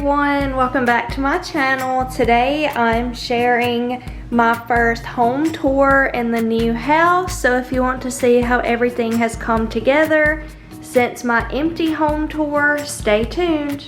everyone, welcome back to my channel. Today I'm sharing my first home tour in the new house. So if you want to see how everything has come together since my empty home tour, stay tuned.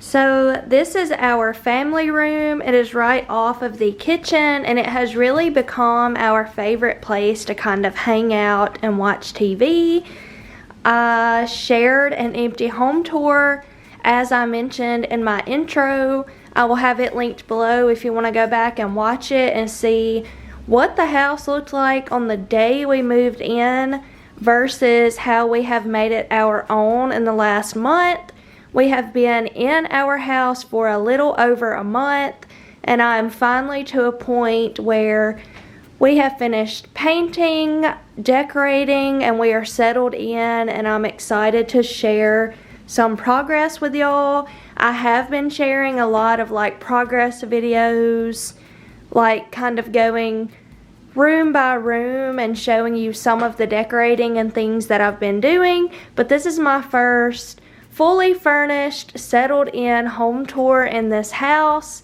So this is our family room. It is right off of the kitchen and it has really become our favorite place to kind of hang out and watch TV. I shared an empty home tour as I mentioned in my intro. I will have it linked below if you want to go back and watch it and see what the house looked like on the day we moved in versus how we have made it our own in the last month. We have been in our house for a little over a month and I am finally to a point where we have finished painting, decorating, and we are settled in, and I'm excited to share some progress with y'all. I have been sharing a lot of like progress videos, like kind of going room by room and showing you some of the decorating and things that I've been doing, but this is my first fully furnished, settled in home tour in this house.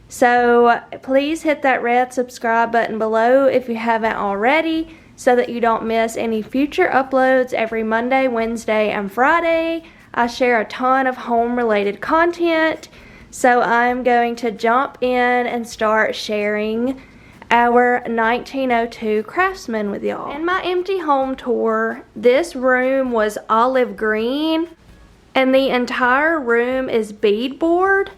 So please hit that red subscribe button below if you haven't already so that you don't miss any future uploads every Monday, Wednesday, and Friday. I share a ton of home related content. So I'm going to jump in and start sharing our 1902 Craftsman with y'all. In my empty home tour, this room was olive green. And the entire room is beadboard.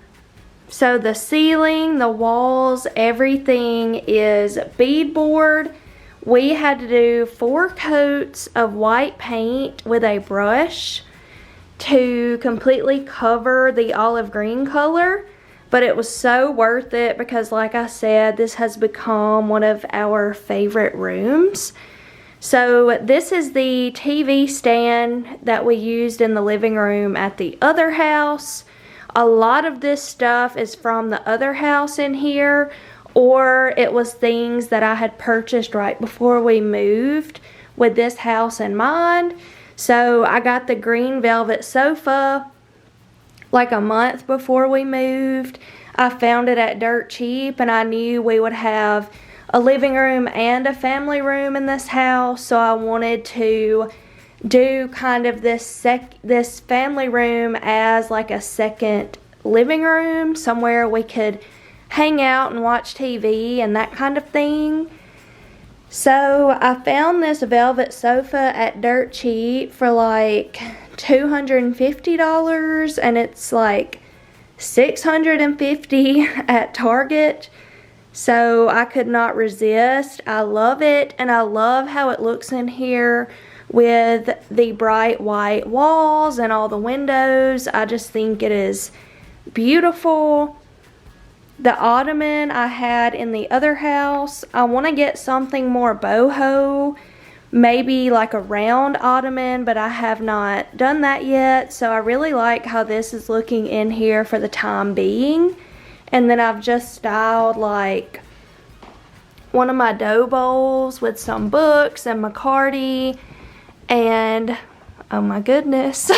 So the ceiling, the walls, everything is beadboard. We had to do 4 coats of white paint with a brush to completely cover the olive green color. But it was so worth it because, like I said, this has become one of our favorite rooms. So this is the TV stand that we used in the living room at the other house. A lot of this stuff is from the other house in here, or it was things that I had purchased right before we moved with this house in mind. So I got the green velvet sofa like a month before we moved. I found it at dirt cheap and I knew we would have a living room and a family room in this house, so I wanted to do kind of this family room as like a second living room, somewhere we could hang out and watch TV and that kind of thing. So I found this velvet sofa at dirt cheap for like $250 and it's like $650 at Target. So I could not resist. I love it and I love how it looks in here with the bright white walls and all the windows. I just think it is beautiful. The ottoman I had in the other house, I want to get something more boho, maybe like a round ottoman, but I have not done that yet. So I really like how this is looking in here for the time being. And then I've just styled like one of my dough bowls with some books and McCarty. And oh my goodness.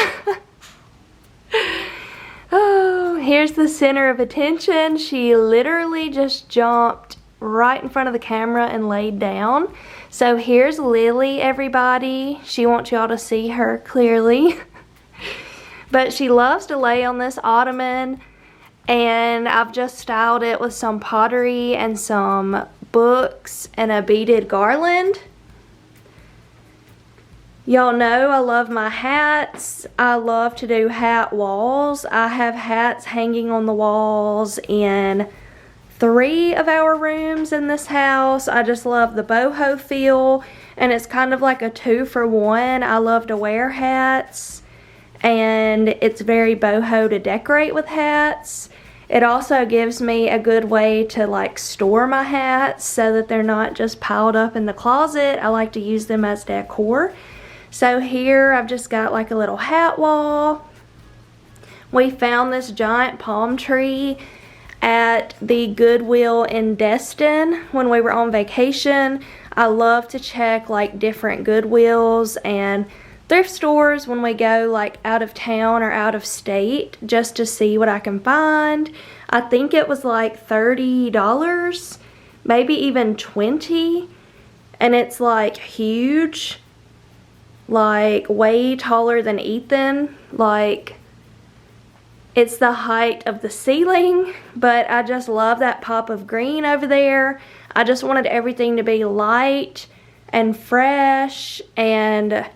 Oh, here's the center of attention. She literally just jumped right in front of the camera and laid down. So here's Lily, everybody. She wants y'all to see her clearly. But she loves to lay on this ottoman. And I've just styled it with some pottery and some books and a beaded garland. Y'all know I love my hats. I love to do hat walls. I have hats hanging on the walls in 3 of our rooms in this house. I just love the boho feel and it's kind of like a 2-for-1. I love to wear hats and it's very boho to decorate with hats. It also gives me a good way to like store my hats so that they're not just piled up in the closet. I like to use them as decor. So here I've just got like a little hat wall We found this giant palm tree at the Goodwill in Destin when we were on vacation. I love to check like different Goodwills and thrift stores when we go like out of town or out of state, just to see what I can find. I think it was like $30, maybe even $20, and it's like huge, like way taller than Ethan. Like, it's the height of the ceiling, but I just love that pop of green over there. I just wanted everything to be light and fresh and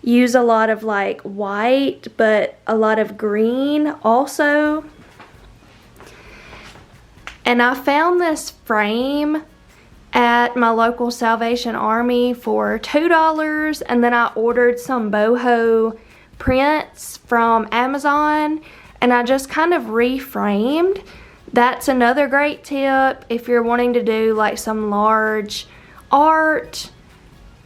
use a lot of like white, but a lot of green also. And I found this frame at my local Salvation Army for $2, and then I ordered some boho prints from Amazon, and I just kind of reframed. That's another great tip if you're wanting to do like some large art,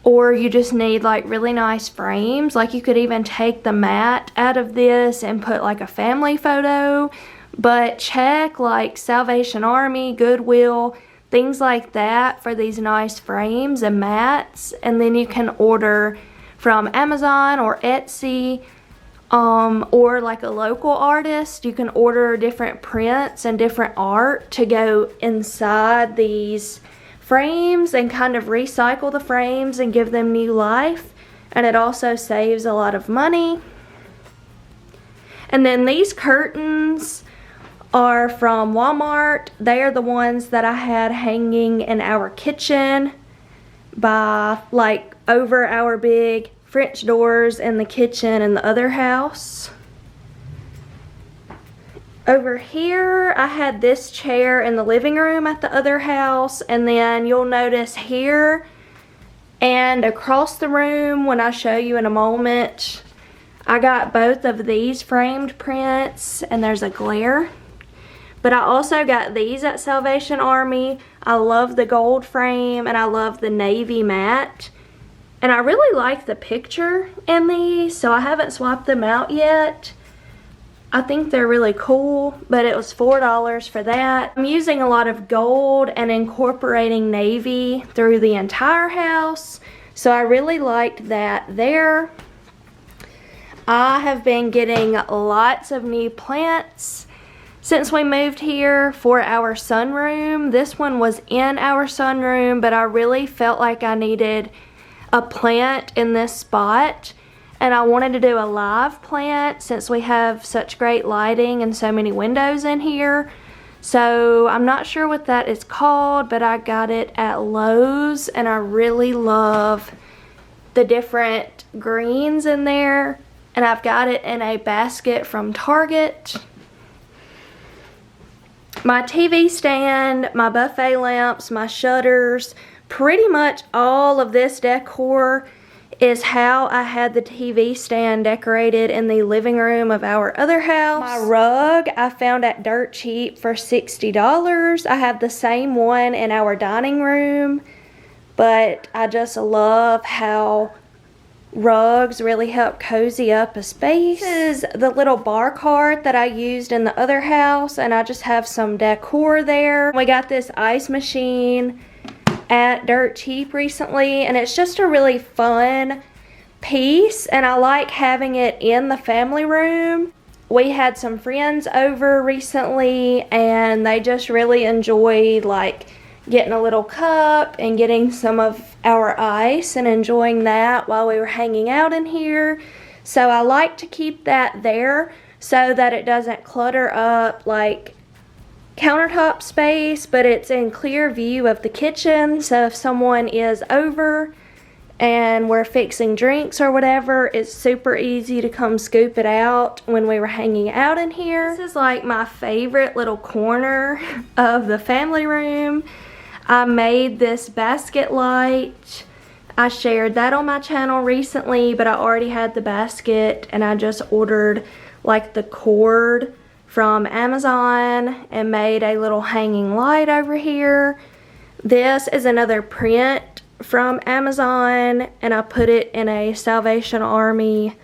or you just need like really nice frames. Like, you could even take the mat out of this and put like a family photo. But check like Salvation Army, Goodwill, things like that for these nice frames and mats. And then you can order from Amazon or Etsy, or like a local artist. You can order different prints and different art to go inside these frames and kind of recycle the frames and give them new life. And it also saves a lot of money. And then these curtains are from Walmart. They are the ones that I had hanging in our kitchen by like over our big French doors in the kitchen in the other house. Over here, I had this chair in the living room at the other house, and then you'll notice here and across the room, when I show you in a moment, I got both of these framed prints, and there's a glare. But I also got these at Salvation Army. I love the gold frame, and I love the navy matte. And I really like the picture in these, so I haven't swapped them out yet. I think they're really cool, but it was $4 for that. I'm using a lot of gold and incorporating navy through the entire house, so I really liked that there. I have been getting lots of new plants since we moved here for our sunroom. This one was in our sunroom, but I really felt like I needed a plant in this spot, and I wanted to do a live plant since we have such great lighting and so many windows in here. So I'm not sure what that is called, but I got it at Lowe's, and I really love the different greens in there. And I've got it in a basket from Target. My TV stand, my buffet lamps, my shutters, pretty much all of this decor is how I had the TV stand decorated in the living room of our other house. My rug I found at Dirt Cheap for $60. I have the same one in our dining room, but I just love how rugs really help cozy up a space. This is the little bar cart that I used in the other house, and I just have some decor there. We got this ice machine at Dirt Cheap recently, and it's just a really fun piece, and I like having it in the family room. We had some friends over recently, and they just really enjoyed like getting a little cup and getting some of our ice and enjoying that while we were hanging out in here. So I like to keep that there so that it doesn't clutter up like countertop space, but it's in clear view of the kitchen. So if someone is over and we're fixing drinks or whatever, it's super easy to come scoop it out when we were hanging out in here. This is like my favorite little corner of the family room. I made this basket light. I shared that on my channel recently, but I already had the basket, and I just ordered like the cord from Amazon and made a little hanging light over here. This is another print from Amazon, and I put it in a Salvation Army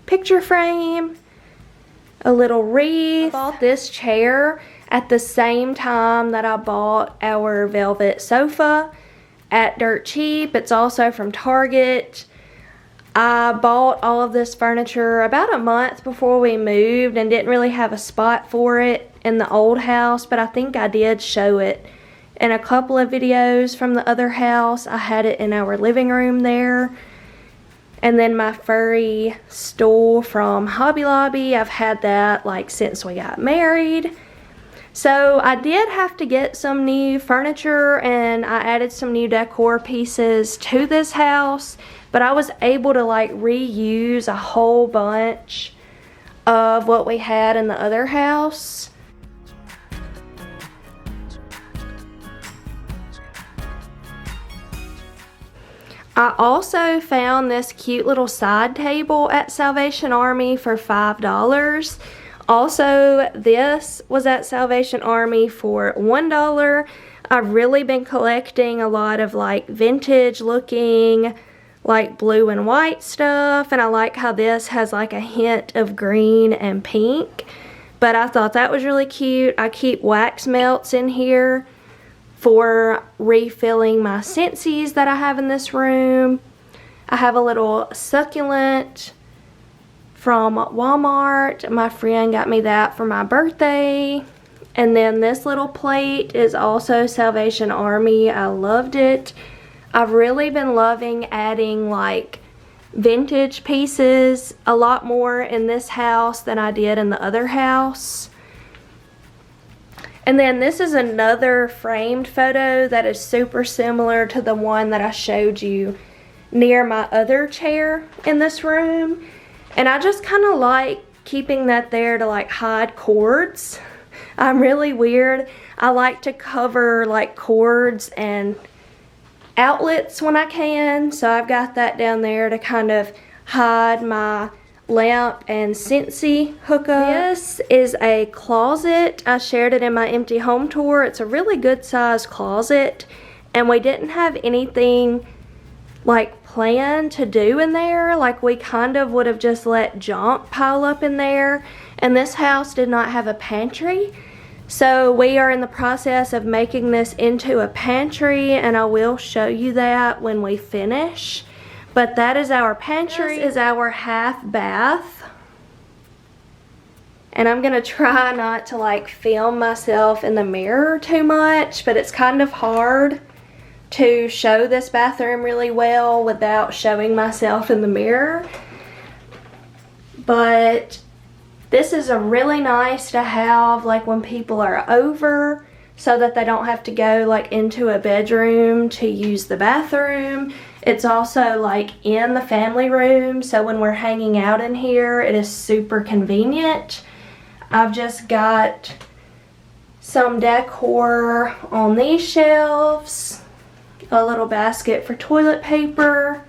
picture frame. a little wreath. I bought this chair at the same time that I bought our velvet sofa at Dirt Cheap. It's also from Target. I bought all of this furniture about a month before we moved and didn't really have a spot for it in the old house, but I think I did show it in a couple of videos from the other house. I had it in our living room there. And then my furry stool from Hobby Lobby, I've had that like since we got married. So I did have to get some new furniture and I added some new decor pieces to this house, but I was able to like reuse a whole bunch of what we had in the other house. I also found this cute little side table at Salvation Army for $5. Also, this was at Salvation Army for $1. I've really been collecting a lot of like vintage looking like blue and white stuff, and I like how this has like a hint of green and pink, but I thought that was really cute. I keep wax melts in here for refilling my Scentsies that I have in this room. I have a little succulent from Walmart. My friend got me that for my birthday. And then this little plate is also Salvation Army. I loved it. I've really been loving adding like vintage pieces a lot more in this house than I did in the other house. And then this is another framed photo that is super similar to the one that I showed you near my other chair in this room. And I just kind of like keeping that there to like hide cords. I'm really weird. I like to cover like cords and outlets when I can. So I've got that down there to kind of hide my lamp and Scentsy hookup. This is a closet. I shared it in my empty home tour. It's a really good sized closet and we didn't have anything like planned to do in there. Like we kind of would have just let junk pile up in there, and this house did not have a pantry. So we are in the process of making this into a pantry, and I will show you that when we finish. But that is our pantry. This is our half bath. And I'm gonna try not to like film myself in the mirror too much, but it's kind of hard to show this bathroom really well without showing myself in the mirror. But this is a really nice to have like when people are over, so that they don't have to go like into a bedroom to use the bathroom. It's also like in the family room, so when we're hanging out in here, it is super convenient. I've just got some decor on these shelves, a little basket for toilet paper.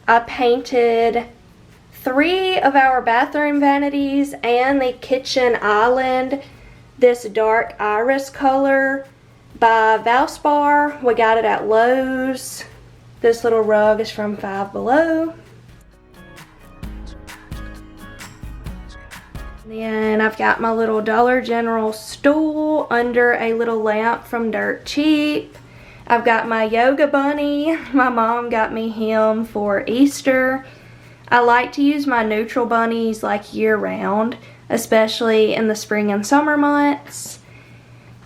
I painted 3 of our bathroom vanities and the kitchen island this dark iris color by Valspar. We got it at Lowe's. This little rug is from Five Below. Then I've got my little Dollar General stool under a little lamp from Dirt Cheap. I've got my yoga bunny. My mom got me him for Easter. I like to use my neutral bunnies like year round, especially in the spring and summer months.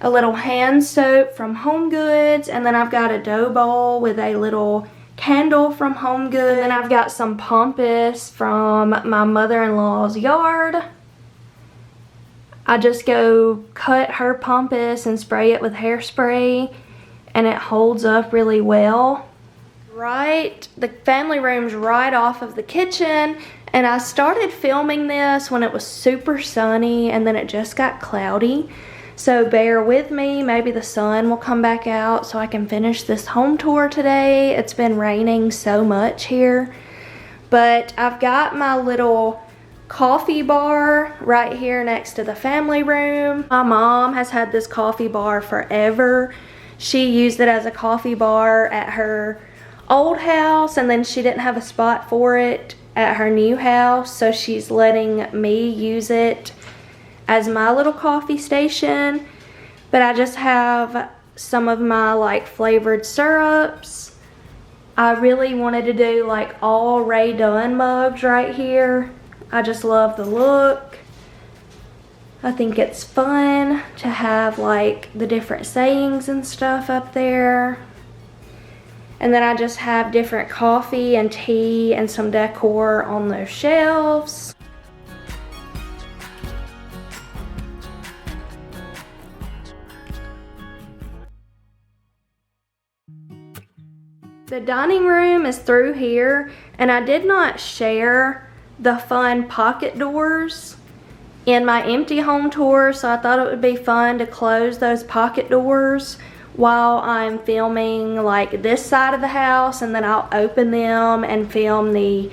A little hand soap from Home Goods, and then I've got a dough bowl with a little candle from Home Goods. And then I've got some pampas from my mother-in-law's yard. I just go cut her pampas and spray it with hairspray, and it holds up really well. Right, the family room's right off of the kitchen, and I started filming this when it was super sunny, and then it just got cloudy. So bear with me, maybe the sun will come back out so I can finish this home tour today. It's been raining so much here. But I've got my little coffee bar right here next to the family room. My mom has had this coffee bar forever. She used it as a coffee bar at her old house, and then she didn't have a spot for it at her new house, so she's letting me use it as my little coffee station. But I just have some of my like flavored syrups. I really wanted to do like all Ray Dunn mugs right here. I just love the look. I think it's fun to have like the different sayings and stuff up there. And then I just have different coffee and tea and some decor on those shelves. The dining room is through here, and I did not share the fun pocket doors in my empty home tour, so I thought it would be fun to close those pocket doors while I'm filming like this side of the house, and then I'll open them and film the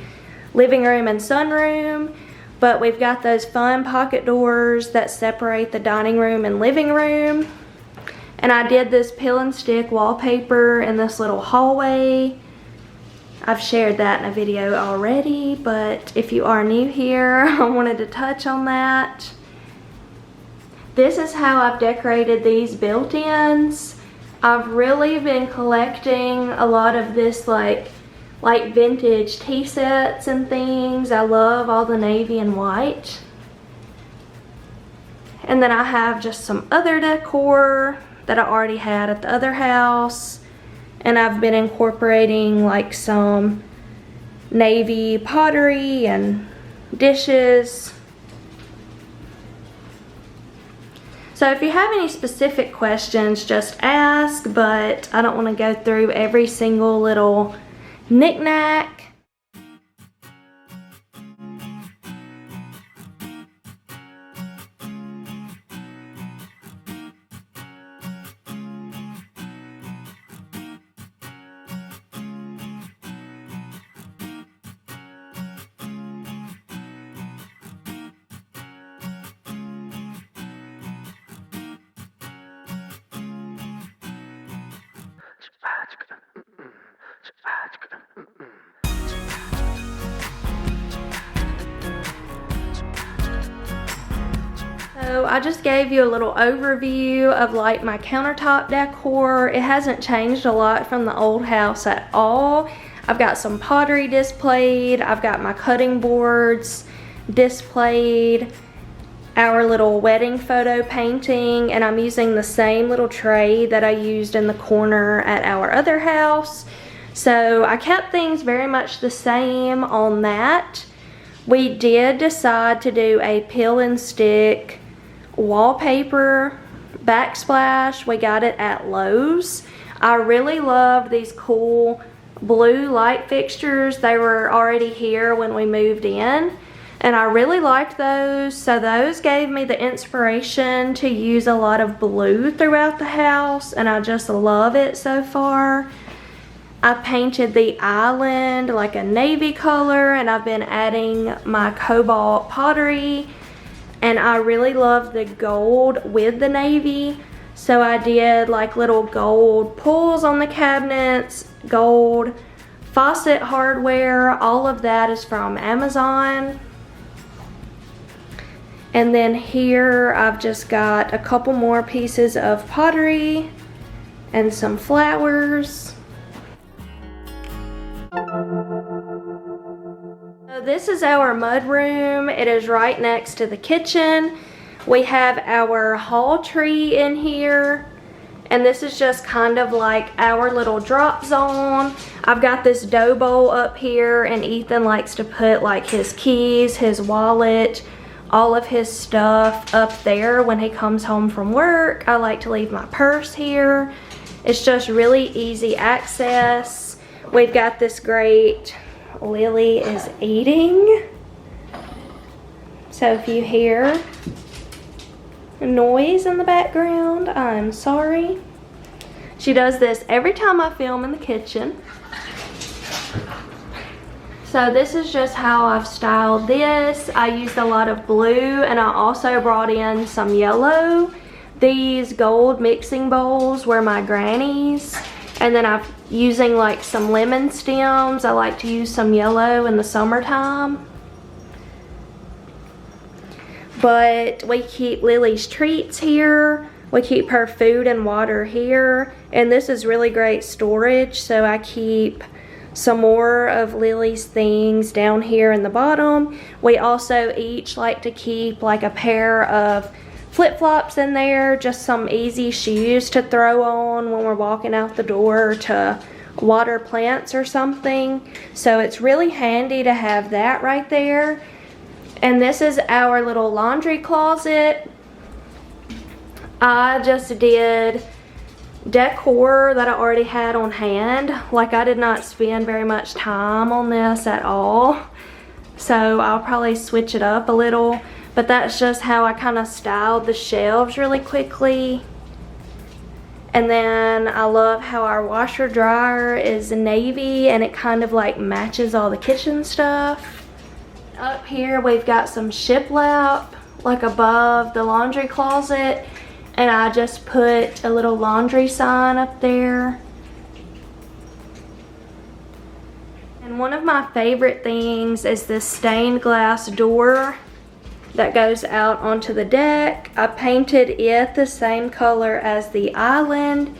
living room and sunroom. But we've got those fun pocket doors that separate the dining room and living room. And I did this peel and stick wallpaper in this little hallway. I've shared that in a video already, but if you are new here, I wanted to touch on that. This is how I've decorated these built-ins. I've really been collecting a lot of this like vintage tea sets and things. I love all the navy and white. And then I have just some other decor that I already had at the other house, and I've been incorporating like some navy pottery and dishes. So if you have any specific questions, just ask, but I don't want to go through every single little knick-knack. So I just gave you a little overview of like my countertop decor. It hasn't changed a lot from the old house at all. I've got some pottery displayed. I've got my cutting boards displayed. Our little wedding photo painting, and I'm using the same little tray that I used in the corner at our other house. So I kept things very much the same on that. We did decide to do a peel and stick wallpaper backsplash. We got it at Lowe's. I really loved these cool blue light fixtures. They were already here when we moved in, and I really liked those, so those gave me the inspiration to use a lot of blue throughout the house, and I just love it so far. I painted the island like a navy color, and I've been adding my cobalt pottery, and I really love the gold with the navy, so I did like little gold pulls on the cabinets, gold faucet hardware. All of that is from Amazon. And then here I've just got a couple more pieces of pottery and some flowers. So this is our mud room. It is right next to the kitchen. We have our hall tree in here, and this is just kind of like our little drop zone. I've got this dough bowl up here, and Ethan likes to put like his keys, his wallet, all of his stuff up there when he comes home from work. I like to leave my purse here. It's just really easy access. We've got this great, Lily is eating. So if you hear noise in the background, I'm sorry. She does this every time I film in the kitchen. So this is just how I've styled this. I used a lot of blue, and I also brought in some yellow. These gold mixing bowls were my granny's, And then I'm using like some lemon stems. I like to use some yellow in the summertime. But we keep Lily's treats here. We keep her food and water here. And this is really great storage, so I keep some more of Lily's things down here in the bottom. We also each like to keep like a pair of flip-flops in there, just some easy shoes to throw on when we're walking out the door to water plants or something. So it's really handy to have that right there. And this is our little laundry closet. I just did decor that I already had on hand. Like, I did not spend very much time on this at all, so I'll probably switch it up a little, but that's just how I kind of styled the shelves really quickly. And then I love how our washer dryer is navy and it kind of like matches all the kitchen stuff. Up here we've got some shiplap like above the laundry closet, and I just put a little laundry sign up there. And one of my favorite things is this stained glass door that goes out onto the deck. I painted it the same color as the island.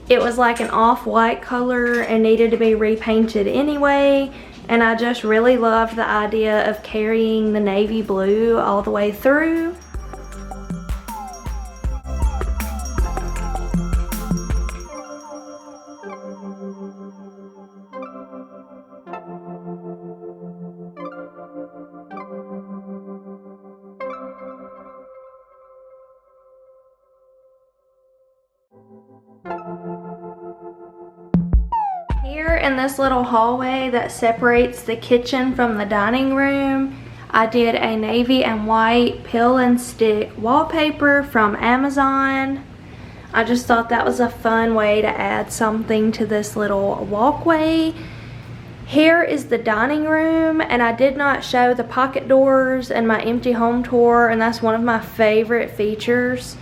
It was like an off-white color and needed to be repainted anyway. And I just really loved the idea of carrying the navy blue all the way through. Here in this little hallway that separates the kitchen from the dining room, I did a navy and white peel and stick wallpaper from Amazon. I just thought that was a fun way to add something to this little walkway. Here is the dining room, and I did not show the pocket doors in my empty home tour, and that's one of my favorite features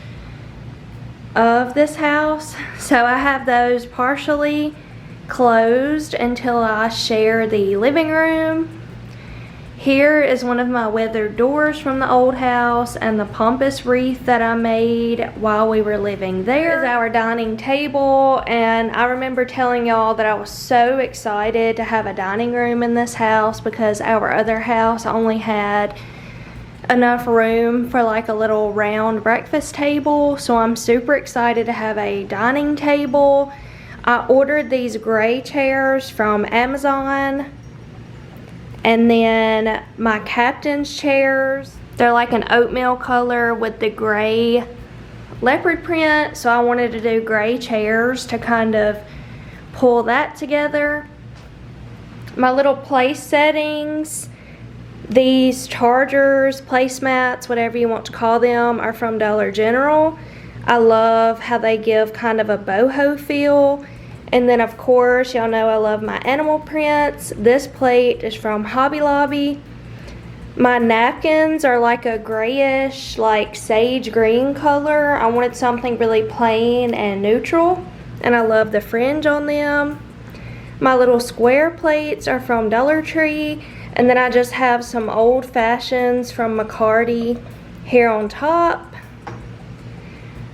of this house. So I have those partially closed until I share the living room. Here is one of my weathered doors from the old house and the pompous wreath that I made while we were living there. Is our dining table, and I remember telling y'all that I was so excited to have a dining room in this house because our other house only had enough room for like a little round breakfast table. So I'm super excited to have a dining table. I ordered these gray chairs from Amazon, and then my captain's chairs, they're like an oatmeal color with the gray leopard print, so I wanted to do gray chairs to kind of pull that together. My little place settings, these chargers, placemats, whatever you want to call them, are from Dollar General. I love how they give kind of a boho feel. And then of course, y'all know I love my animal prints. This plate is from Hobby Lobby. My napkins are like a grayish, like sage green color. I wanted something really plain and neutral, and I love the fringe on them. My little square plates are from Dollar Tree, and then I just have some old fashions from McCarty here on top.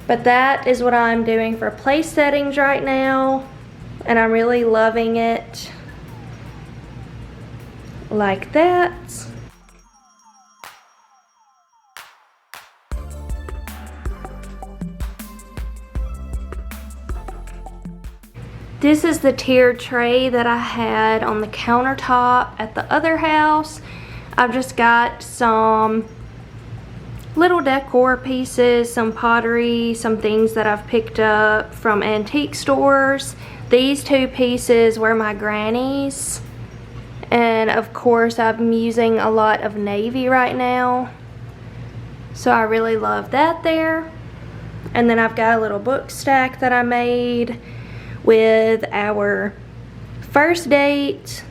But that is what I'm doing for place settings right now, and I'm really loving it like that. This is the tiered tray that I had on the countertop at the other house. I've just got some little decor pieces, some pottery, some things that I've picked up from antique stores. These two pieces were my granny's, and of course I'm using a lot of navy right now, so I really love that there. And then I've got a little book stack that I made with our first date,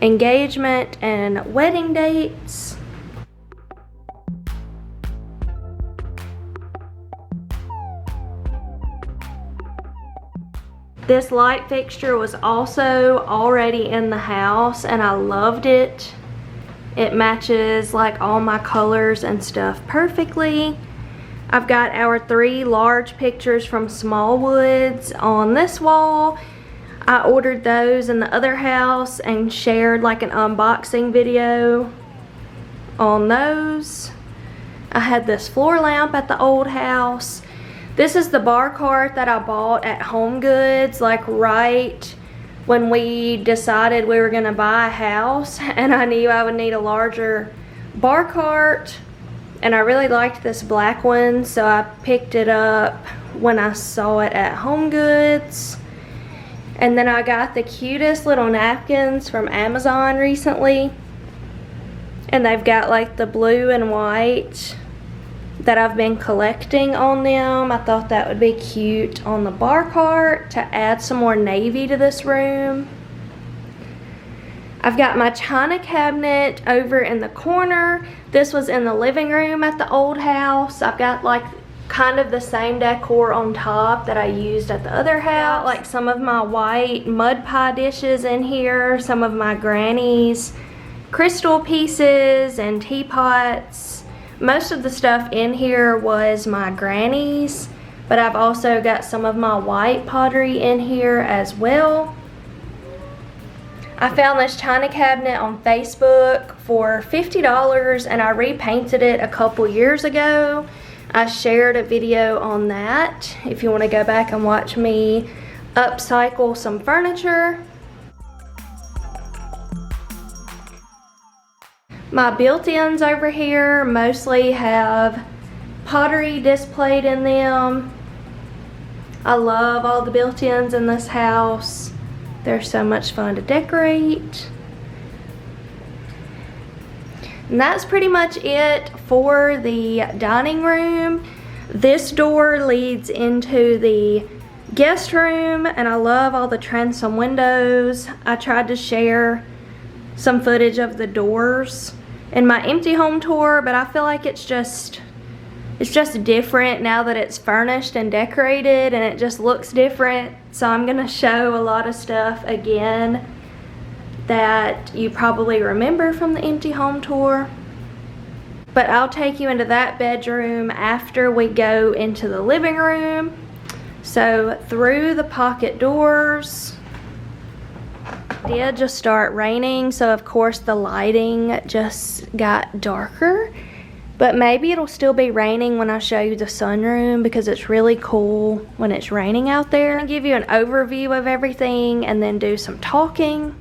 engagement, and wedding dates. This light fixture was also already in the house and I loved it. It matches like all my colors and stuff perfectly. I've got our 3 large pictures from Smallwoods on this wall. I ordered those in the other house and shared like an unboxing video on those. I had this floor lamp at the old house. This is the bar cart that I bought at Home Goods, like right when we decided we were gonna buy a house, and I knew I would need a larger bar cart, and I really liked this black one, so I picked it up when I saw it at Home Goods. And then I got the cutest little napkins from Amazon recently, and they've got like the blue and white that I've been collecting on them. I thought that would be cute on the bar cart to add some more navy to this room. I've got my china cabinet over in the corner. This was in the living room at the old house. I've got like kind of the same decor on top that I used at the other house. Like some of my white mud pie dishes in here, some of my granny's crystal pieces and teapots. Most of the stuff in here was my granny's, but I've also got some of my white pottery in here as well. I found this china cabinet on Facebook for $50 and I repainted it a couple years ago. I shared a video on that if you want to go back and watch me upcycle some furniture. My built-ins over here mostly have pottery displayed in them. I love all the built-ins in this house. They're so much fun to decorate. And that's pretty much it for the dining room. This door leads into the guest room, and I love all the transom windows. I tried to share some footage of the doors in my empty home tour, but I feel like it's just different now that it's furnished and decorated, and it just looks different. So I'm gonna show a lot of stuff again that you probably remember from the empty home tour. But I'll take you into that bedroom after we go into the living room. So through the pocket doors, it did just start raining, so of course the lighting just got darker. But maybe it'll still be raining when I show you the sunroom because it's really cool when it's raining out there. I'll give you an overview of everything and then do some talking.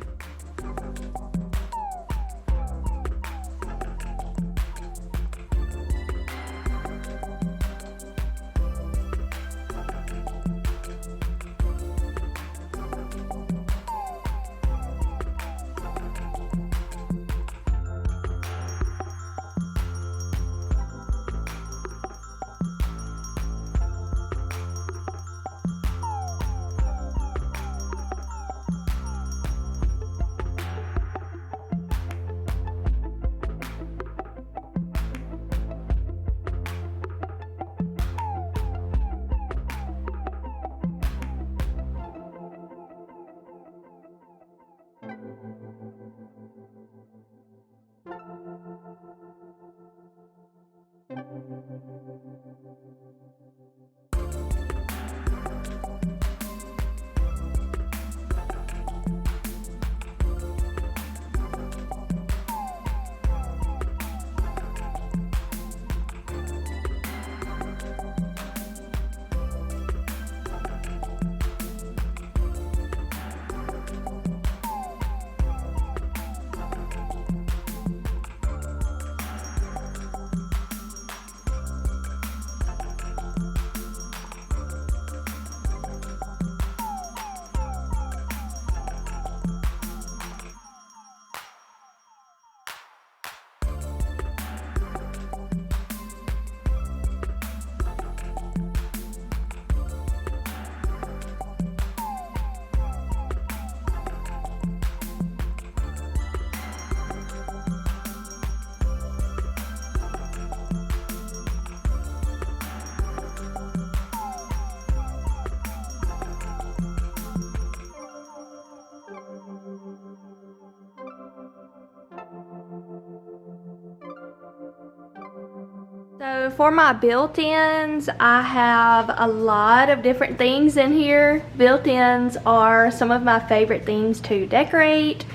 So for my built-ins, I have a lot of different things in here. Built-ins are some of my favorite things to decorate.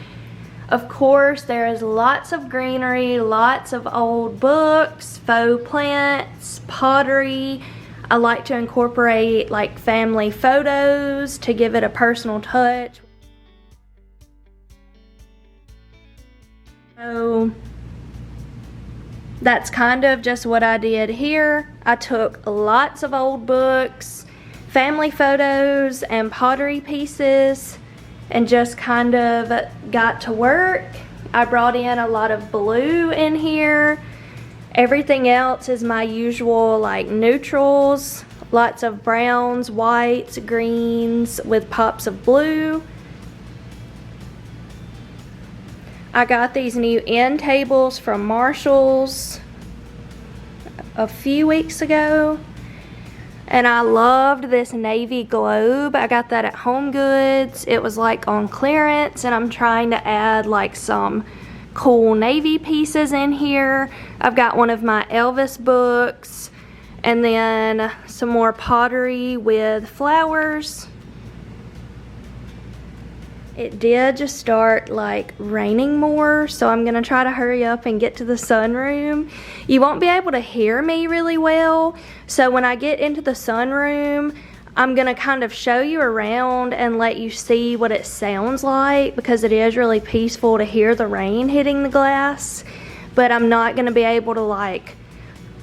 Of course, there is lots of greenery, lots of old books, faux plants, pottery. I like to incorporate like family photos to give it a personal touch. So that's kind of just what I did here. I took lots of old books, family photos, and pottery pieces and just kind of got to work. I brought in a lot of blue in here. Everything else is my usual like neutrals, lots of browns, whites, greens with pops of blue. I got these new end tables from Marshall's a few weeks ago, and I loved this navy globe. I got that at Home Goods. It was like on clearance, and I'm trying to add like some cool navy pieces in here. I've got one of my Elvis books, and then some more pottery with flowers. It did just start like raining more, so I'm gonna try to hurry up and get to the sunroom. You won't be able to hear me really well, so when I get into the sunroom, I'm gonna kind of show you around and let you see what it sounds like, because it is really peaceful to hear the rain hitting the glass, but I'm not gonna be able to like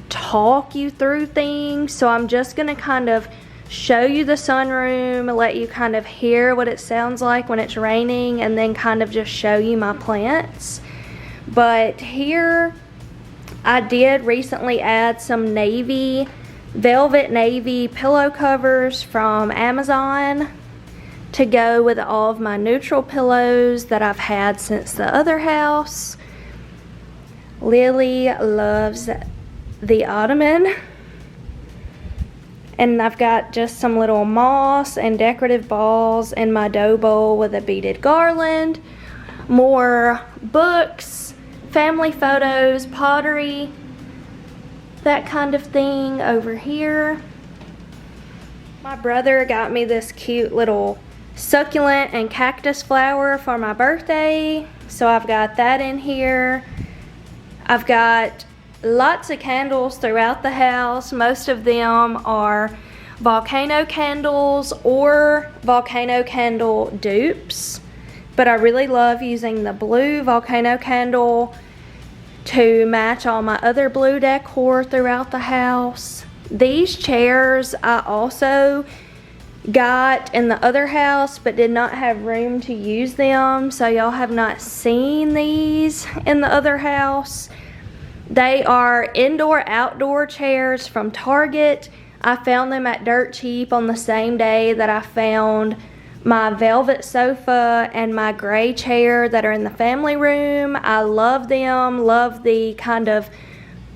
talk you through things, so I'm just gonna kind of show you the sunroom, let you kind of hear what it sounds like when it's raining, and then kind of just show you my plants. But here I did recently add some velvet navy pillow covers from Amazon to go with all of my neutral pillows that I've had since the other house. Lily loves the ottoman. And I've got just some little moss and decorative balls in my dough bowl with a beaded garland. More books, family photos, pottery, that kind of thing over here. My brother got me this cute little succulent and cactus flower for my birthday, so I've got that in here. I've got lots of candles throughout the house. Most of them are volcano candles or volcano candle dupes, but I really love using the blue volcano candle to match all my other blue decor throughout the house. These chairs I also got in the other house but did not have room to use them, so y'all have not seen these in the other house. They are indoor-outdoor chairs from Target. I found them at dirt cheap on the same day that I found my velvet sofa and my gray chair that are in the family room. I love them, love the kind of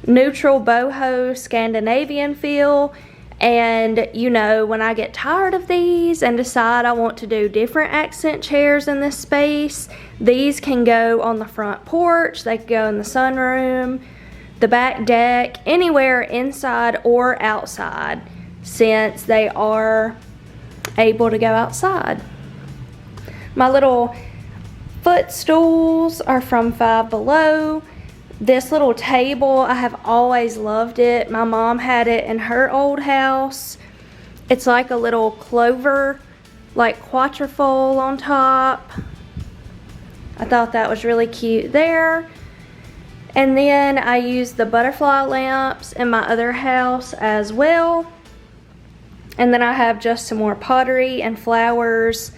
neutral boho Scandinavian feel. And you know, when I get tired of these and decide I want to do different accent chairs in this space, these can go on the front porch, they can go in the sunroom, the back deck, anywhere inside or outside, since they are able to go outside. My little footstools are from Five Below. This little table, I have always loved it. My mom had it in her old house. It's like a little clover, like quatrefoil on top. I thought that was really cute there. And then I used the butterfly lamps in my other house as well. And then I have just some more pottery and flowers,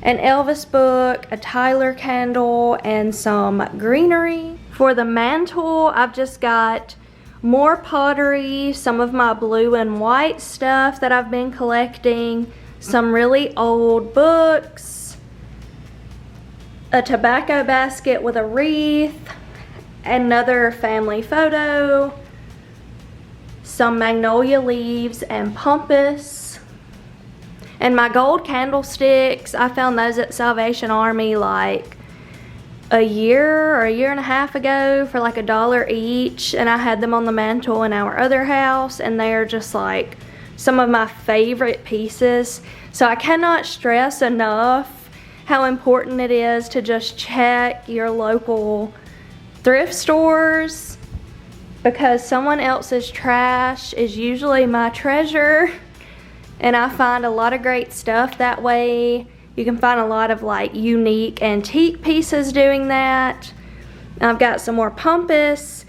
an Elvis book, a Tyler candle, and some greenery. For the mantle, I've just got more pottery, some of my blue and white stuff that I've been collecting, some really old books, a tobacco basket with a wreath, another family photo, some magnolia leaves and pumpas, and my gold candlesticks. I found those at Salvation Army like a year or a year and a half ago for like $1 each, and I had them on the mantle in our other house, and they're just like some of my favorite pieces. So I cannot stress enough how important it is to just check your local thrift stores, because someone else's trash is usually my treasure, and I find a lot of great stuff that way. You can find a lot of like unique antique pieces doing that. I've got some more pumpas,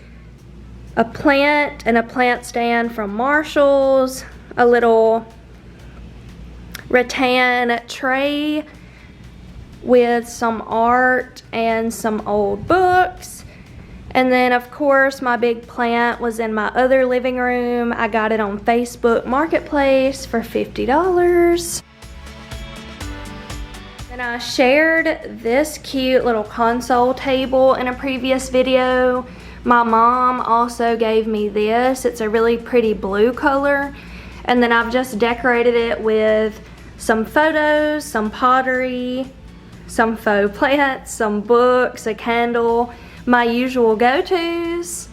a plant and a plant stand from Marshall's, a little rattan tray with some art and some old books. And then of course my big plant was in my other living room. I got it on Facebook Marketplace for $50. And I shared this cute little console table in a previous video. My mom also gave me this. It's a really pretty blue color. And then I've just decorated it with some photos, some pottery, some faux plants, some books, a candle, my usual go-tos.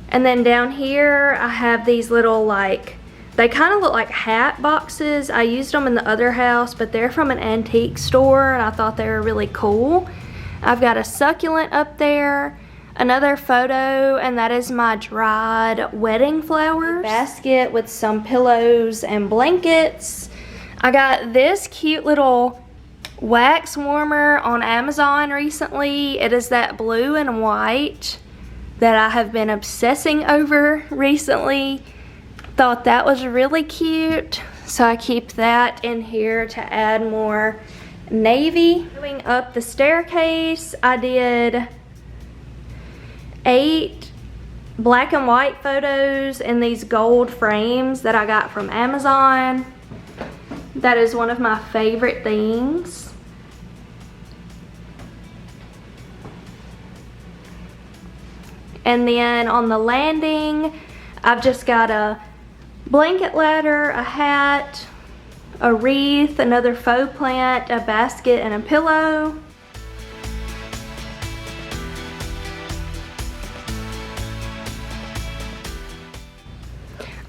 And then down here I have these little, like, they kind of look like hat boxes. I used them in the other house, but they're from an antique store and I thought they were really cool. I've got a succulent up there, another photo, and that is my dried wedding flowers. Basket with some pillows and blankets. I got this cute little wax warmer on Amazon recently. It is that blue and white that I have been obsessing over recently. Thought that was really cute, so I keep that in here to add more navy. Going up the staircase, I did 8 black and white photos in these gold frames that I got from Amazon. That is one of my favorite things. And then on the landing, I've just got a blanket ladder, a hat, a wreath, another faux plant, a basket, and a pillow.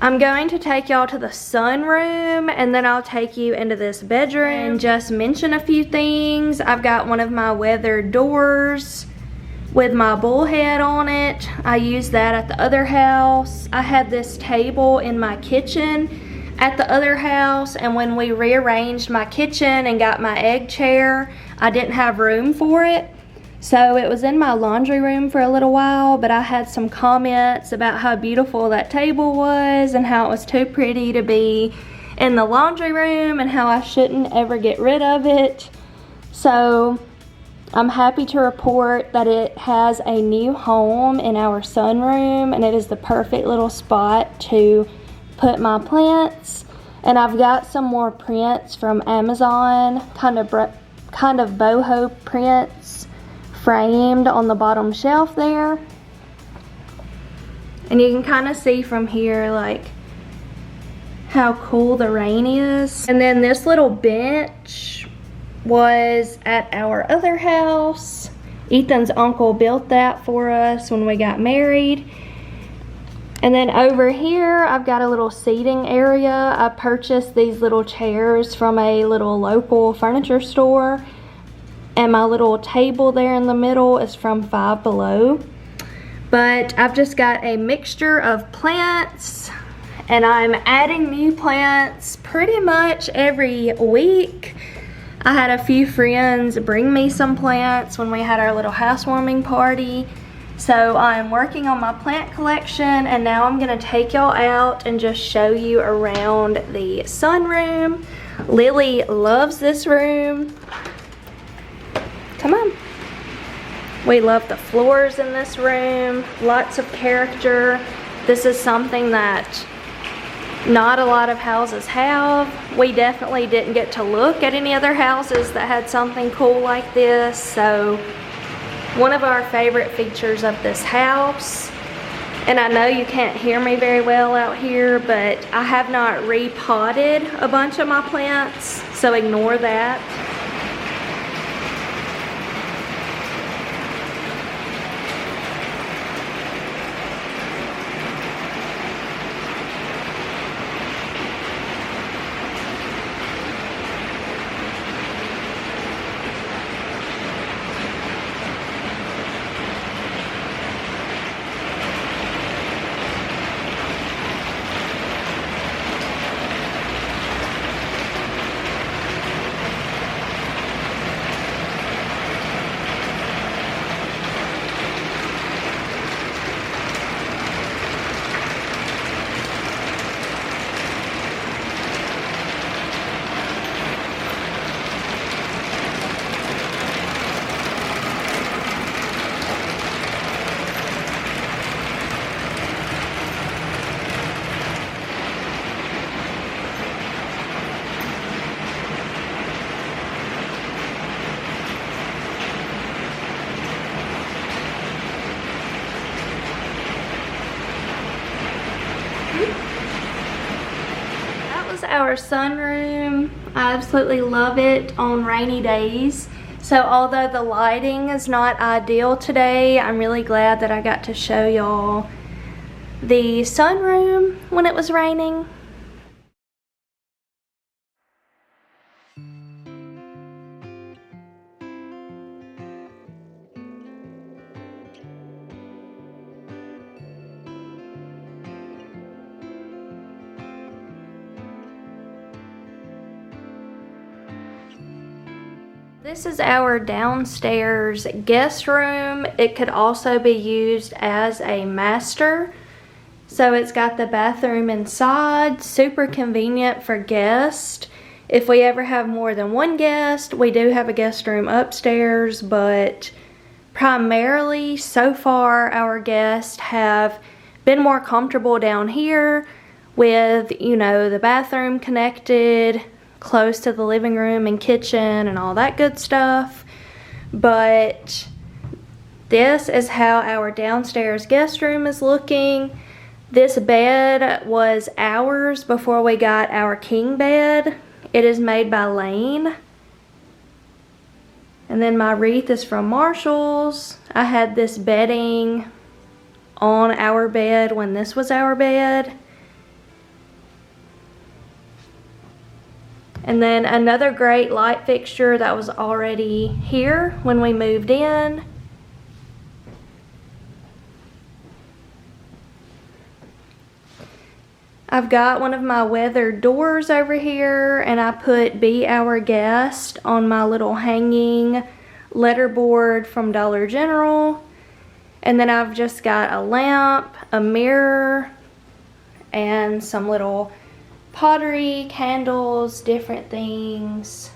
I'm going to take y'all to the sunroom, and then I'll take you into this bedroom and just mention a few things. I've got one of my weathered doors with my bullhead on it. I used that at the other house. I had this table in my kitchen at the other house, and when we rearranged my kitchen and got my egg chair, I didn't have room for it. So it was in my laundry room for a little while, but I had some comments about how beautiful that table was and how it was too pretty to be in the laundry room and how I shouldn't ever get rid of it. So I'm happy to report that it has a new home in our sunroom, and it is the perfect little spot to put my plants. And I've got some more prints from Amazon, kind of boho prints framed on the bottom shelf there. And you can kind of see from here like how cool the rain is. And then this little bench was at our other house. Ethan's uncle built that for us when we got married. And then over here I've got a little seating area. I purchased these little chairs from a little local furniture store, and my little table there in the middle is from Five Below. But I've just got a mixture of plants, and I'm adding new plants pretty much every week. I had a few friends bring me some plants when we had our little housewarming party. So I'm working on my plant collection, and now I'm gonna take y'all out and just show you around the sunroom. Lily loves this room. Come on. We love the floors in this room, lots of character. This is something that not a lot of houses have. We definitely didn't get to look at any other houses that had something cool like this. So one of our favorite features of this house, and I know you can't hear me very well out here, but I have not repotted a bunch of my plants, so ignore that. our sunroom. I absolutely love it on rainy days. So although the lighting is not ideal today, I'm really glad that I got to show y'all the sunroom when it was raining. This is our downstairs guest room. It could also be used as a master. So it's got the bathroom inside, super convenient for guests. If we ever have more than one guest, we do have a guest room upstairs, but primarily so far our guests have been more comfortable down here with, you know, the bathroom connected close to the living room and kitchen and all that good stuff. But this is how our downstairs guest room is looking. This bed was ours before we got our king bed. It is made by Lane. And then my wreath is from Marshall's. I had this bedding on our bed when this was our bed. And then another great light fixture that was already here when we moved in. I've got one of my weathered doors over here, and I put Be Our Guest on my little hanging letterboard from Dollar General. And then I've just got a lamp, a mirror, and some little pottery, candles, different things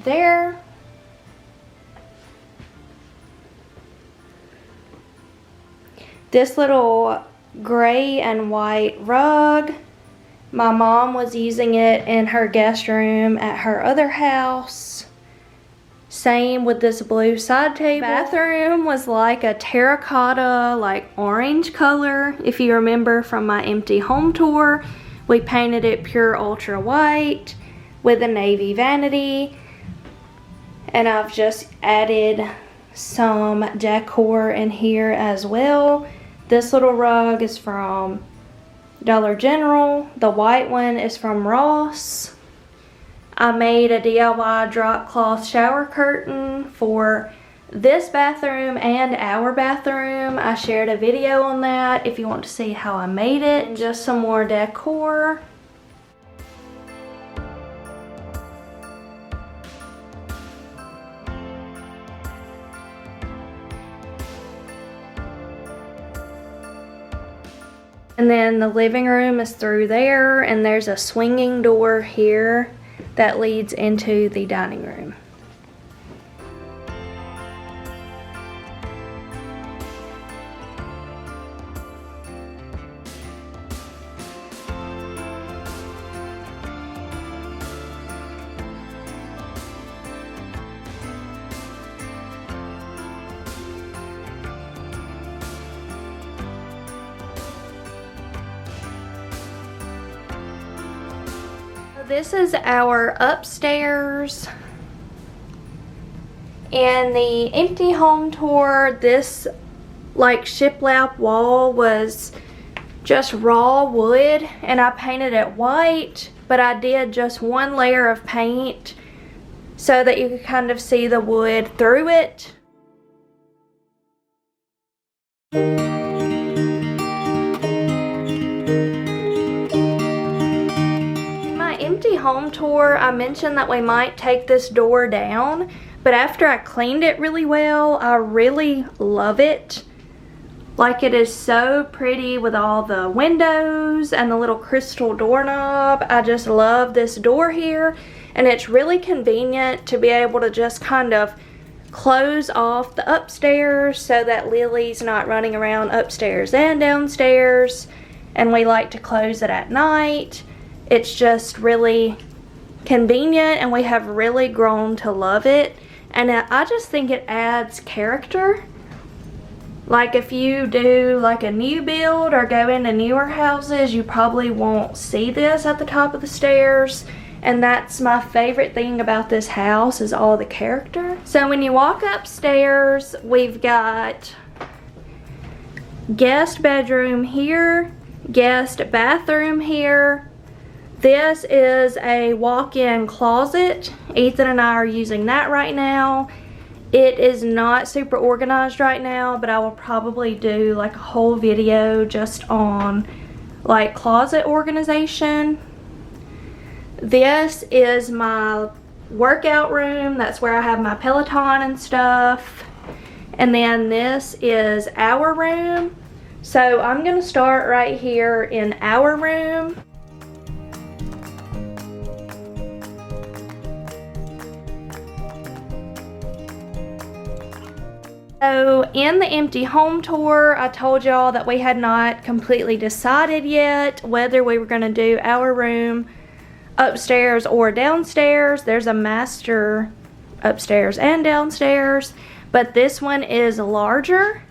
there. This little gray and white rug, my mom was using it in her guest room at her other house. Same with this blue side table. Bathroom was like a terracotta, like orange color. If you remember from my empty home tour, we painted it pure ultra white with a navy vanity. And I've just added some decor in here as well. This little rug is from Dollar General. The white one is from Ross. I made a DIY drop cloth shower curtain for this bathroom and our bathroom. I shared a video on that if you want to see how I made it. And just some more decor. And then the living room is through there, and there's a swinging door here that leads into the dining room. This is our upstairs. In the empty home tour, this like shiplap wall was just raw wood, and I painted it white, but I did just one layer of paint so that you could kind of see the wood through it. Home tour, I mentioned that we might take this door down, but after I cleaned it really well, I really love it. Like, it is so pretty with all the windows and the little crystal doorknob. I just love this door here, and it's really convenient to be able to just kind of close off the upstairs so that Lily's not running around upstairs and downstairs, and we like to close it at night. It's just really convenient, and we have really grown to love it. And I just think it adds character. Like if you do like a new build or go into newer houses, you probably won't see this at the top of the stairs. And that's my favorite thing about this house, is all the character. So when you walk upstairs, we've got guest bedroom here, guest bathroom here. This is a walk-in closet. Ethan and I are using that right now. It is not super organized right now, but I will probably do like a whole video just on like closet organization. This is my workout room. That's where I have my Peloton and stuff. And then this is our room. So I'm gonna start right here in our room. So in the empty home tour, I told y'all that we had not completely decided yet whether we were gonna do our room upstairs or downstairs. There's a master upstairs and downstairs, but this one is larger.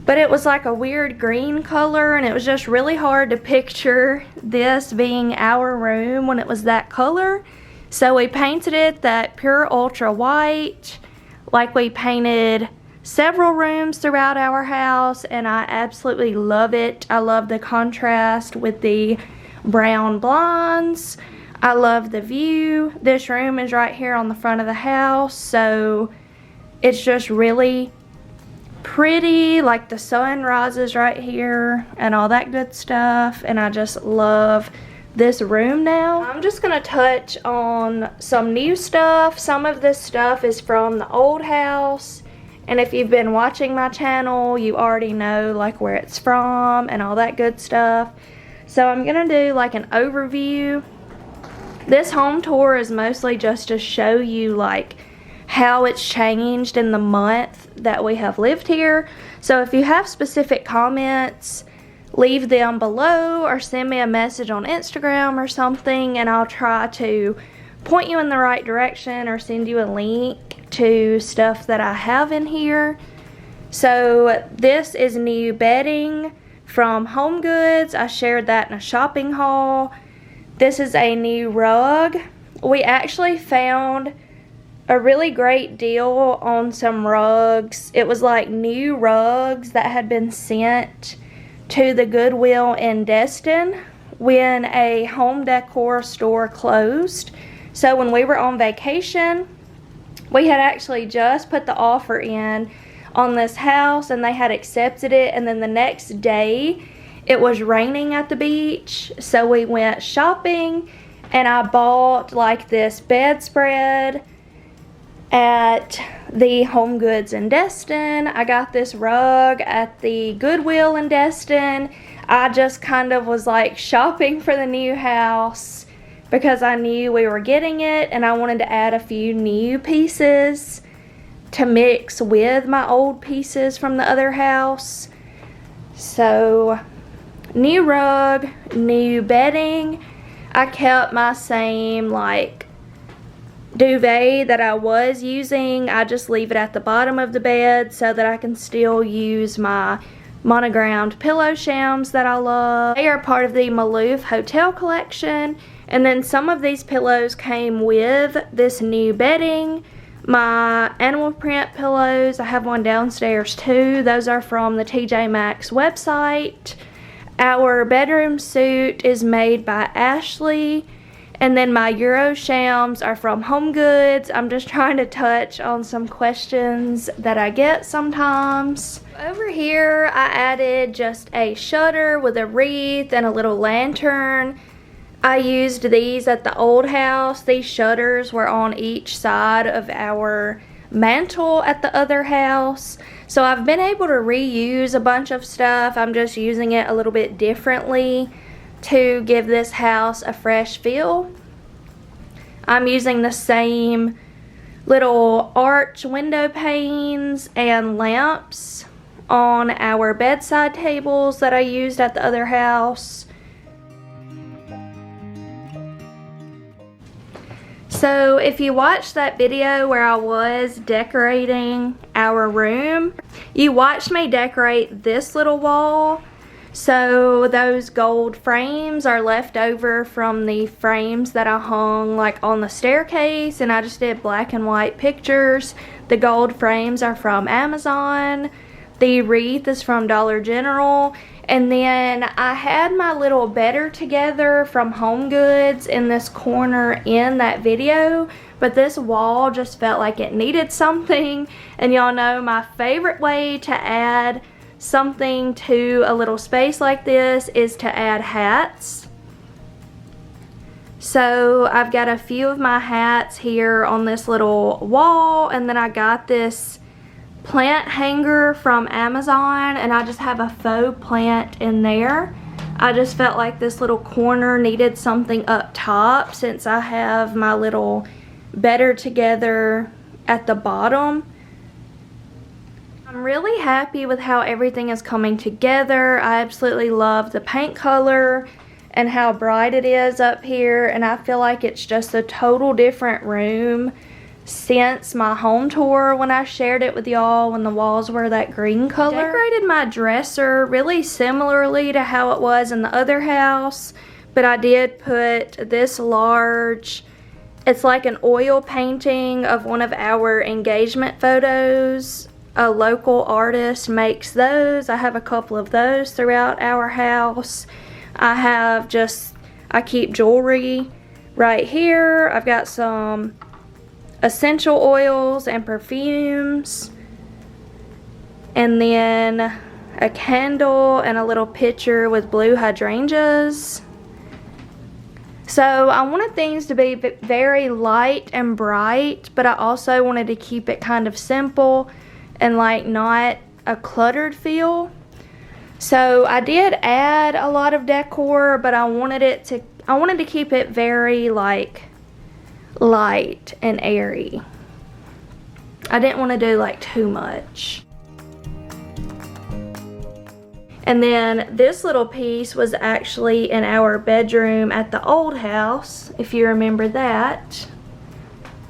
But it was like a weird green color, and it was just really hard to picture this being our room when it was that color. So we painted it that pure ultra white, like we painted several rooms throughout our house, and I absolutely love it. I love the contrast with the brown blinds. I love the view. This room is right here on the front of the house, so it's just really pretty. Like the sun rises right here and all that good stuff, and I just love this room now. I'm just gonna touch on some new stuff. Some of this stuff is from the old house, and if you've been watching my channel, you already know like where it's from and all that good stuff. So I'm gonna do like an overview. This home tour is mostly just to show you like how it's changed in the month that we have lived here. So if you have specific comments, leave them below or send me a message on Instagram or something, and I'll try to point you in the right direction or send you a link to stuff that I have in here. So this is new bedding from Home Goods. I shared that in a shopping haul. This is a new rug. We actually found a really great deal on some rugs. It was like new rugs that had been sent to the Goodwill in Destin when a home decor store closed. So when we were on vacation, we had actually just put the offer in on this house, and they had accepted it, and then the next day it was raining at the beach, so we went shopping, and I bought like this bedspread at the Home Goods in Destin. I got this rug at the Goodwill in Destin. I just kind of was like shopping for the new house because I knew we were getting it, and I wanted to add a few new pieces to mix with my old pieces from the other house. So new rug, new bedding. I kept my same like duvet that I was using. I just leave it at the bottom of the bed so that I can still use my monogrammed pillow shams that I love. They are part of the Maloof Hotel collection, and then some of these pillows came with this new bedding. My animal print pillows, I have one downstairs too. Those are from the TJ Maxx website. Our bedroom suit is made by Ashley. And then my Euro shams are from Home Goods. I'm just trying to touch on some questions that I get sometimes. Over here, I added just a shutter with a wreath and a little lantern. I used these at the old house. These shutters were on each side of our mantle at the other house. So I've been able to reuse a bunch of stuff. I'm just using it a little bit differently to give this house a fresh feel. I'm using the same little arch window panes and lamps on our bedside tables that I used at the other house. So if you watched that video where I was decorating our room, you watched me decorate this little wall. So those gold frames are left over from the frames that I hung like on the staircase, and I just did black and white pictures. The gold frames are from Amazon. The wreath is from Dollar General. And then I had my little Better Together from Home Goods in this corner in that video, but this wall just felt like it needed something. And y'all know my favorite way to add something to a little space like this is to add hats. So I've got a few of my hats here on this little wall, and then I got this plant hanger from Amazon, and I just have a faux plant in there. I just felt like this little corner needed something up top since I have my little Better Together at the bottom. I'm really happy with how everything is coming together. I absolutely love the paint color and how bright it is up here, and I feel like it's just a total different room since my home tour when I shared it with y'all when the walls were that green color. I decorated my dresser really similarly to how it was in the other house, but I did put this large, it's like an oil painting of one of our engagement photos. A local artist makes those. I have a couple of those throughout our house. I keep jewelry right here. I've got some essential oils and perfumes, and then a candle and a little pitcher with blue hydrangeas. So I wanted things to be very light and bright, but I also wanted to keep it kind of simple and like not a cluttered feel. So I did add a lot of decor, but I wanted to keep it very like light and airy. I didn't want to do like too much. And then this little piece was actually in our bedroom at the old house, if you remember that.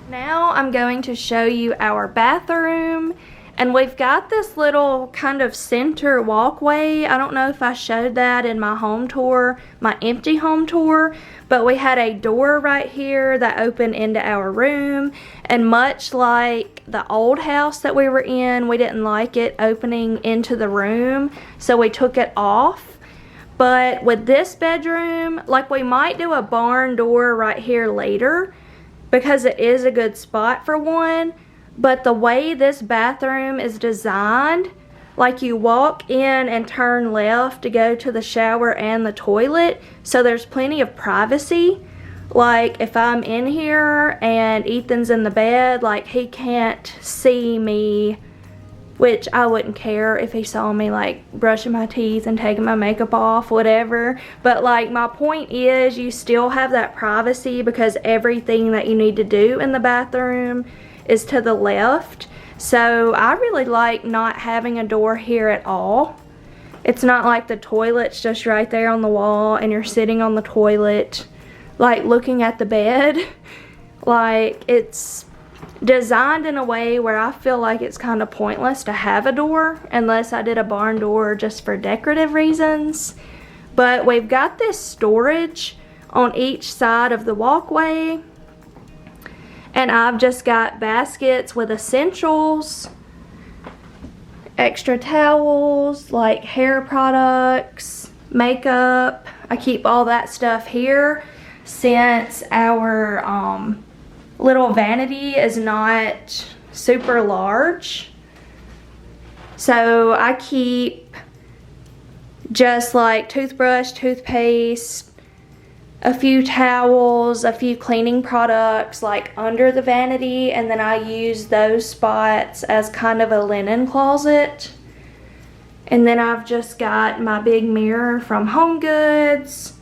Now I'm going to show you our bathroom. And we've got this little kind of center walkway. I don't know if I showed that in my home tour, my empty home tour, but we had a door right here that opened into our room. And much like the old house that we were in, we didn't like it opening into the room, so we took it off. But with this bedroom, like we might do a barn door right here later because it is a good spot for one. But the way this bathroom is designed, like you walk in and turn left to go to the shower and the toilet, so there's plenty of privacy. Like if I'm in here and Ethan's in the bed, like he can't see me, which I wouldn't care if he saw me like brushing my teeth and taking my makeup off, whatever. But like my point is, you still have that privacy because everything that you need to do in the bathroom is to the left. So I really like not having a door here at all. It's not like the toilet's just right there on the wall and you're sitting on the toilet like looking at the bed. Like it's designed in a way where I feel like it's kind of pointless to have a door unless I did a barn door just for decorative reasons. But we've got this storage on each side of the walkway. And I've just got baskets with essentials, extra towels, like hair products, makeup. I keep all that stuff here since our little vanity is not super large. So I keep just like toothbrush, toothpaste, a few towels, a few cleaning products like under the vanity, and then I use those spots as kind of a linen closet. And then I've just got my big mirror from Home Goods,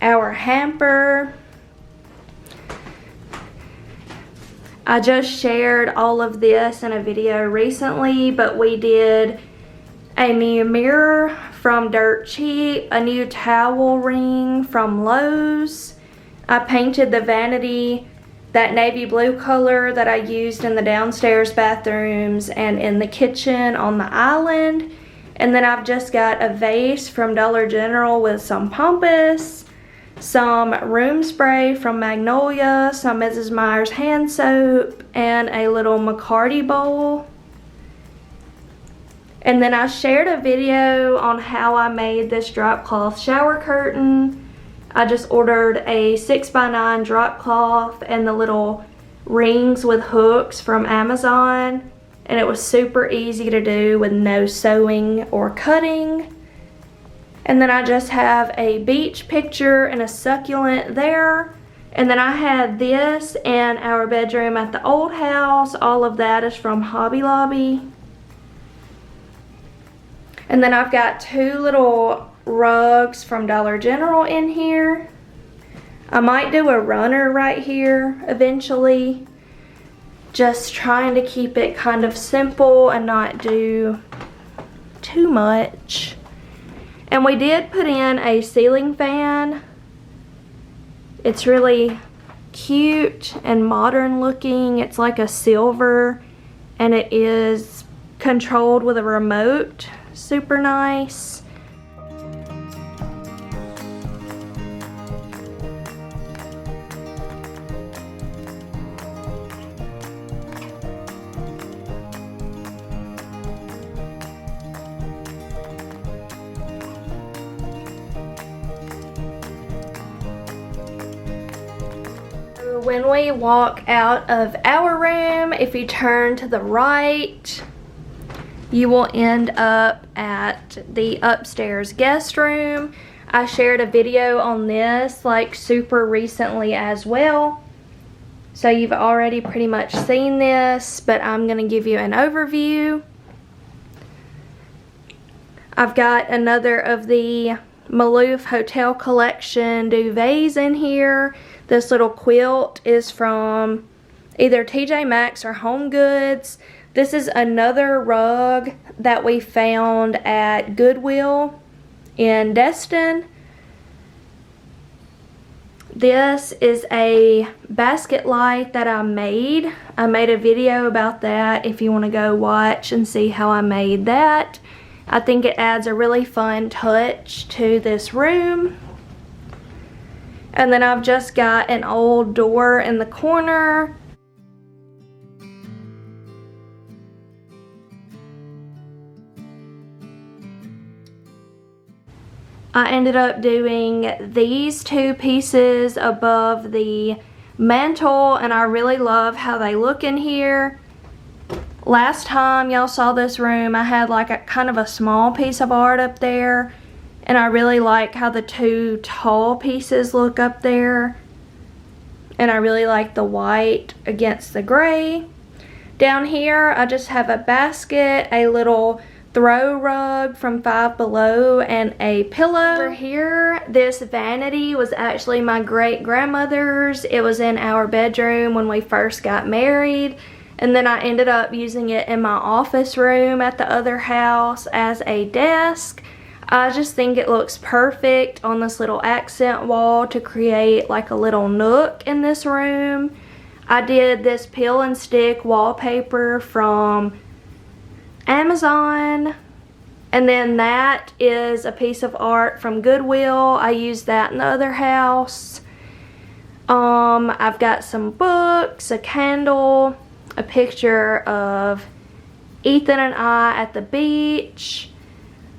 our hamper. I just shared all of this in a video recently, but we did a new mirror from Dirt Cheap, a new towel ring from Lowe's, I painted the vanity that navy blue color that I used in the downstairs bathrooms and in the kitchen on the island. And then I've just got a vase from Dollar General with some pampas, some room spray from Magnolia, some Mrs. Meyer's hand soap, and a little McCarty bowl. And then I shared a video on how I made this drop cloth shower curtain. I just ordered a 6x9 drop cloth and the little rings with hooks from Amazon, and it was super easy to do with no sewing or cutting. And then I just have a beach picture and a succulent there. And then I had this in our bedroom at the old house. All of that is from Hobby Lobby. And then I've got two little rugs from Dollar General in here. I might do a runner right here eventually. Just trying to keep it kind of simple and not do too much. And we did put in a ceiling fan. It's really cute and modern looking. It's like a silver and it is controlled with a remote. Super nice. When we walk out of our room, if you turn to the right, you will end up at the upstairs guest room. I shared a video on this like super recently as well, so you've already pretty much seen this, but I'm gonna give you an overview. I've got another of the Maloof Hotel Collection duvets in here. This little quilt is from either TJ Maxx or Home Goods. This is another rug that we found at Goodwill in Destin. This is a basket light that I made. I made a video about that if you want to go watch and see how I made that. I think it adds a really fun touch to this room. And then I've just got an old door in the corner. I ended up doing these two pieces above the mantle, and I really love how they look in here. Last time y'all saw this room, I had like a kind of a small piece of art up there, and I really like how the two tall pieces look up there, and I really like the white against the gray. Down here I just have a basket, a little throw rug from Five Below, and a pillow. Over here, this vanity was actually my great-grandmother's. It was in our bedroom when we first got married, and then I ended up using it in my office room at the other house as a desk. I just think it looks perfect on this little accent wall to create like a little nook in this room. I did this peel and stick wallpaper from Amazon, and then that is a piece of art from Goodwill. I used that in the other house. I've got some books, a candle, a picture of Ethan and I at the beach,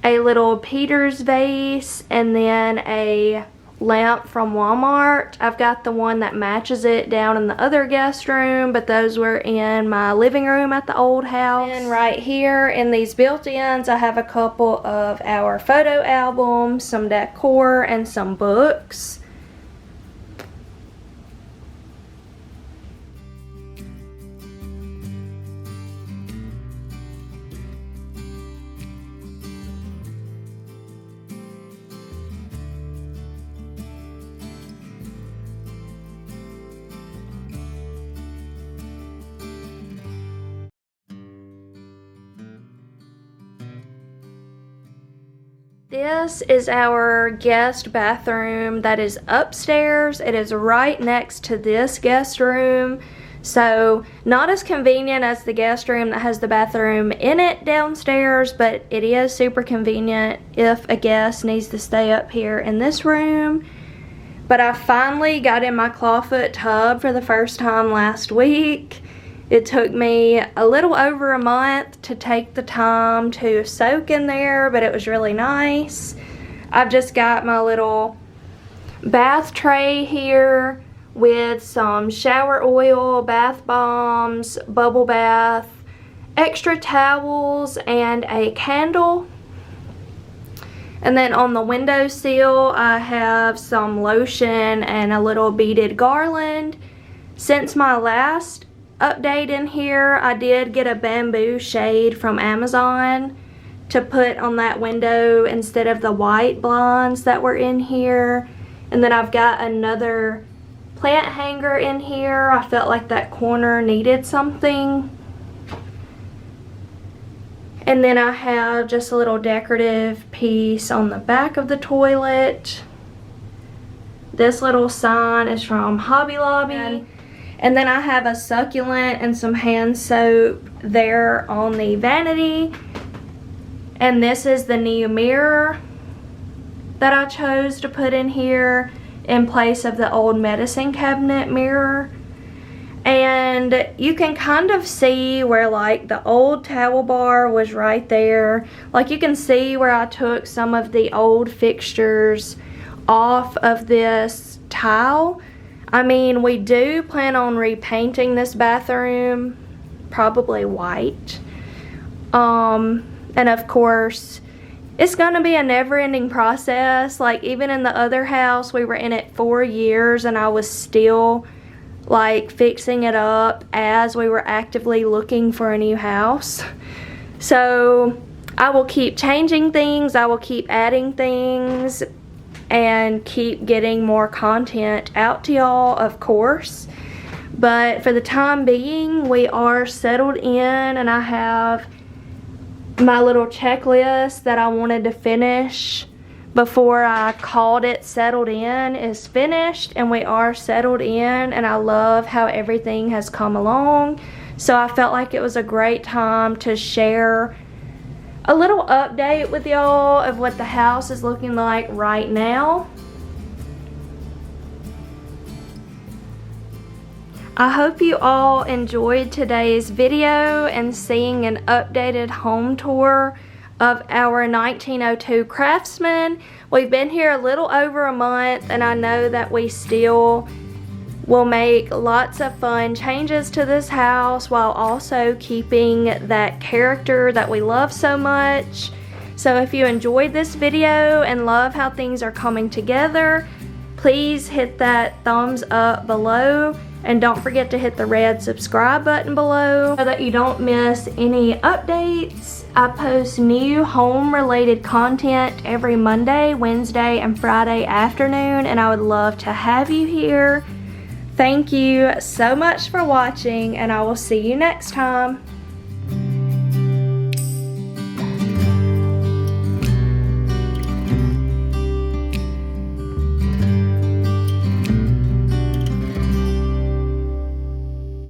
a little Peter's vase, and then a lamp from Walmart. I've got the one that matches it down in the other guest room, but those were in my living room at the old house. And right here in these built-ins, I have a couple of our photo albums, some decor, and some books. This is our guest bathroom that is upstairs. It is right next to this guest room. So not as convenient as the guest room that has the bathroom in it downstairs, but it is super convenient if a guest needs to stay up here in this room. But I finally got in my clawfoot tub for the first time last week. It took me a little over a month to take the time to soak in there, but it was really nice. I've just got my little bath tray here with some shower oil, bath bombs, bubble bath, extra towels, and a candle. And then on the windowsill, I have some lotion and a little beaded garland. Since my last update in here, I did get a bamboo shade from Amazon to put on that window instead of the white blinds that were in here. And then I've got another plant hanger in here. I felt like that corner needed something. And then I have just a little decorative piece on the back of the toilet. This little sign is from Hobby Lobby. And then I have a succulent and some hand soap there on the vanity. And this is the new mirror that I chose to put in here in place of the old medicine cabinet mirror. And you can kind of see where like the old towel bar was right there. Like you can see where I took some of the old fixtures off of this tile. I mean, we do plan on repainting this bathroom, probably white. And of course, it's gonna be a never-ending process. Like even in the other house, we were in it 4 years and I was still like fixing it up as we were actively looking for a new house. So I will keep changing things, I will keep adding things, and keep getting more content out to y'all, of course. But for the time being, we are settled in, and I have my little checklist that I wanted to finish before I called it settled in is finished, and we are settled in, and I love how everything has come along. So I felt like it was a great time to share a little update with y'all of what the house is looking like right now. I hope you all enjoyed today's video and seeing an updated home tour of our 1902 Craftsman. We've been here a little over a month, and I know that we still will make lots of fun changes to this house while also keeping that character that we love so much. So if you enjoyed this video and love how things are coming together, please hit that thumbs up below, and don't forget to hit the red subscribe button below so that you don't miss any updates. I post new home related content every Monday, Wednesday, and Friday afternoon, and I would love to have you here. Thank you so much for watching, and I will see you next time.